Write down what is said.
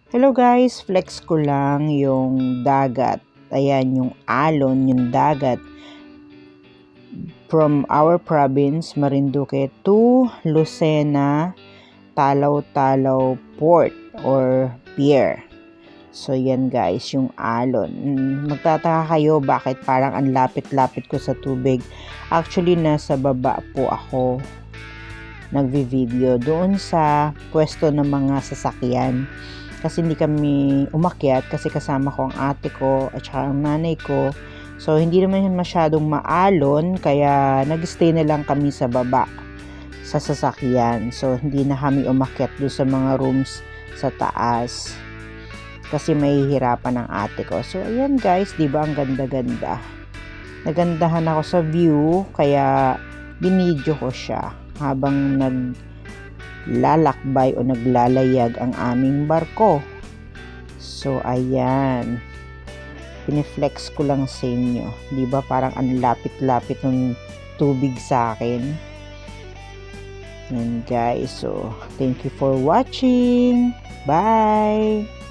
Hello guys, flex ko lang yung dagat. Ayan, yung alon, yung dagat. From our province, Marinduque to Lucena, Talaw-Talaw Port or Pier. So yan guys, yung alon. Magtataka kayo bakit parang ang lapit-lapit ko sa tubig. Actually, nasa baba po ako nagvi-video doon sa pwesto ng mga sasakyan. Kasi hindi kami umakyat kasi kasama ko ang ate ko at saka ang nanay ko. So, hindi naman yun masyadong maalon kaya nag-stay na lang kami sa baba sa sasakyan. So, hindi na kami umakyat doon sa mga rooms sa taas kasi mahihirapan ang ate ko. So, ayan guys, di ba ang ganda-ganda. Nagandahan ako sa view kaya binidyo ko siya habang lalakbay o naglalayag ang aming barko. So, ayan. Piniflex ko lang sa inyo. Diba parang ang lapit-lapit ng tubig sa akin. Yan guys. So, thank you for watching. Bye!